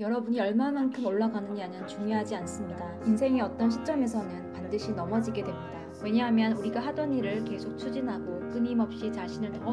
여러분이 얼마만큼 올라가느냐는 중요하지 않습니다. 인생의 어떤 시점에서는 반드시 넘어지게 됩니다. 왜냐하면 우리가 하던 일을 계속 추진하고 끊임없이 자신을 더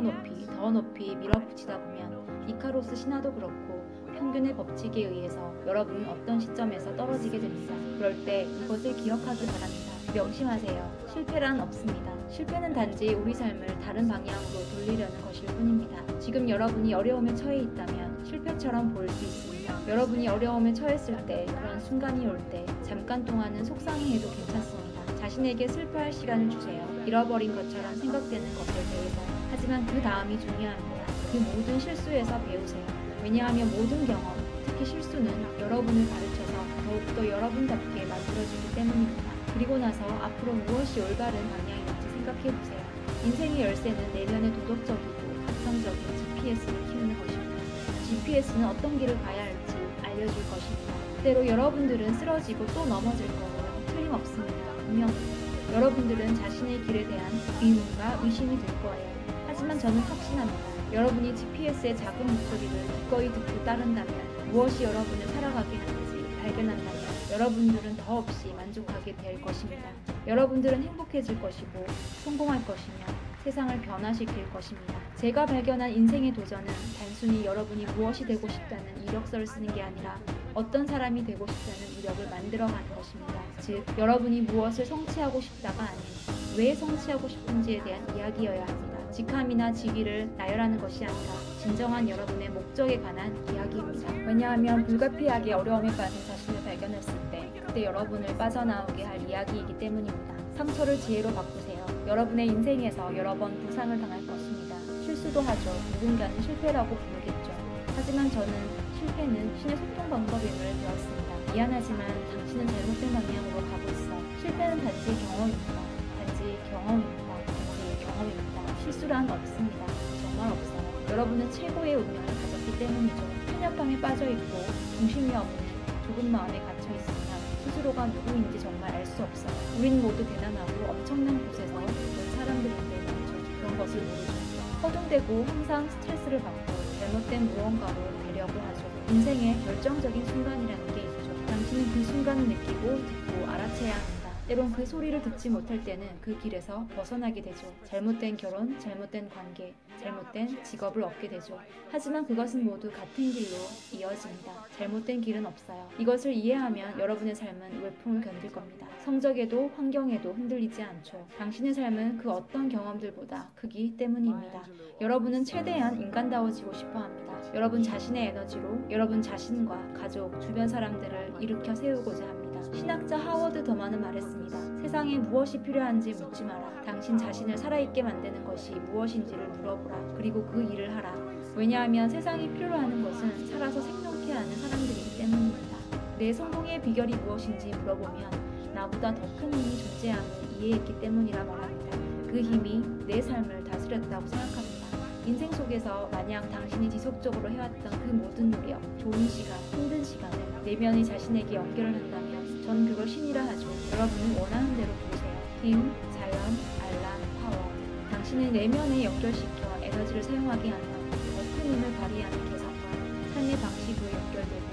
높이 밀어붙이다 보면 이카로스 신화도 그렇고 평균의 법칙에 의해서 여러분은 어떤 시점에서 떨어지게 됩니다. 그럴 때 이것을 기억하기 바랍니다. 명심하세요. 실패란 없습니다. 실패는 단지 우리 삶을 다른 방향으로 돌리려는 것일 뿐입니다. 지금 여러분이 어려움에 처해 있다면 실패처럼 보일 수 있습니다. 여러분이 어려움에 처했을 때, 그런 순간이 올 때 잠깐 동안은 속상해해도 괜찮습니다. 자신에게 슬퍼할 시간을 주세요. 잃어버린 것처럼 생각되는 것에 대해서. 하지만 그 다음이 중요합니다. 그 모든 실수에서 배우세요. 왜냐하면 모든 경험, 특히 실수는 여러분을 가르쳐서 더욱더 여러분답게 만들어주기 때문입니다. 그리고 나서 앞으로 무엇이 올바른 방향인지 생각해보세요. 인생의 열쇠는 내면의 도덕적이고 감성적인 GPS를 키우는 것입니다. GPS는 어떤 길을 가야 할지 알려줄 것입니다. 때로 여러분들은 쓰러지고 또 넘어질 거고 틀림없습니다. 분명히. 여러분들은 자신의 길에 대한 의문과 의심이 들 거예요. 하지만 저는 확신합니다. 여러분이 GPS의 작은 목소리를 기꺼이 듣고 따른다면, 무엇이 여러분을 살아가게 하는지 발견한다면 여러분들은 더없이 만족하게 될 것입니다. 여러분들은 행복해질 것이고 성공할 것이며 세상을 변화시킬 것입니다. 제가 발견한 인생의 도전은 단순히 여러분이 무엇이 되고 싶다는 이력서를 쓰는 게 아니라 어떤 사람이 되고 싶다는 이력을 만들어가는 것입니다. 즉, 여러분이 무엇을 성취하고 싶다가 아닌 왜 성취하고 싶은지에 대한 이야기여야 합니다. 직함이나 직위를 나열하는 것이 아니라 진정한 여러분의 목적에 관한 이야기입니다. 왜냐하면 불가피하게 어려움에 빠진 자신을 발견했을 때, 그때 여러분을 빠져나오게 할 이야기이기 때문입니다. 상처를 지혜로 바꾸세요. 여러분의 인생에서 여러 번 부상을 당할 것입니다. 실수도 하죠. 누군가는 실패라고 부르겠죠. 하지만 저는 실패는 신의 소통 방법임을 배웠습니다. 미안하지만 당신은 잘못된 방향으로 가고 있어. 실패는 단지 경험입니다. 단지 경험입니다. 실수란 없습니다. 정말 없어요. 여러분은 최고의 운명을 가졌기 때문이죠. 편협함에 빠져있고 중심이 없는 좁은 마음에 갇혀있으면 스스로가 누구인지 정말 알 수 없어요. 우린 모두 대단하고 엄청난 곳에서 온 사람들인데 그런 것을 모르죠. 허둥대고 항상 스트레스를 받고 잘못된 무언가로 되려고 하죠. 인생의 결정적인 순간이라는 게 있죠. 당신은 그 순간을 느끼고 듣고 알아채야 합니다. 때론 그 소리를 듣지 못할 때는 그 길에서 벗어나게 되죠. 잘못된 결혼, 잘못된 관계, 잘못된 직업을 얻게 되죠. 하지만 그것은 모두 같은 길로 이어집니다. 잘못된 길은 없어요. 이것을 이해하면 여러분의 삶은 외풍을 견딜 겁니다. 성적에도 환경에도 흔들리지 않죠. 당신의 삶은 그 어떤 경험들보다 크기 때문입니다. 여러분은 최대한 인간다워지고 싶어 합니다. 여러분 자신의 에너지로 여러분 자신과 가족, 주변 사람들을 일으켜 세우고자 합니다. 신학자 하워드 더만은 말했습니다. 세상에 무엇이 필요한지 묻지 마라. 당신 자신을 살아있게 만드는 것이 무엇인지를 물어보라. 그리고 그 일을 하라. 왜냐하면 세상이 필요로 하는 것은 살아서 생존케 하는 사람들이기 때문입니다. 내 성공의 비결이 무엇인지 물어보면 나보다 더 큰 힘이 존재함을 이해했기 때문이라 말합니다. 그 힘이 내 삶을 다스렸다고 생각합니다. 인생 속에서 만약 당신이 지속적으로 해왔던 그 모든 노력, 좋은 시간, 힘든 시간을 내면의 자신에게 연결을 한다면 전 그걸 신이라 하죠. 여러분은 원하는 대로 부르세요. 힘, 자연, 알라, 파워. 당신의 내면에 연결시켜 에너지를 사용하게 하면 더 큰 힘을 발휘하는 개성과 삶의 방식으로 연결되고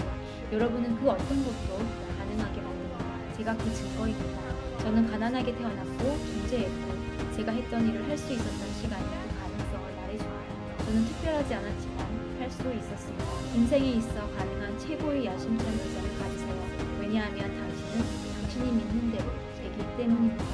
여러분은 그 어떤 것도 가능하게 만듭니다. 제가 그 증거입니다. 저는 가난하게 태어났고 존재했고 제가 했던 일을 할 수 있었던 시간이 그 가능성을 말해줍니다. 저는 특별하지 않았지만 할 수 있었습니다. 인생에 있어 가능한 최고의 야심찬 도전을 가지세요. 왜냐하면 당신은 당신이 믿는 대로 되기 때문입니다.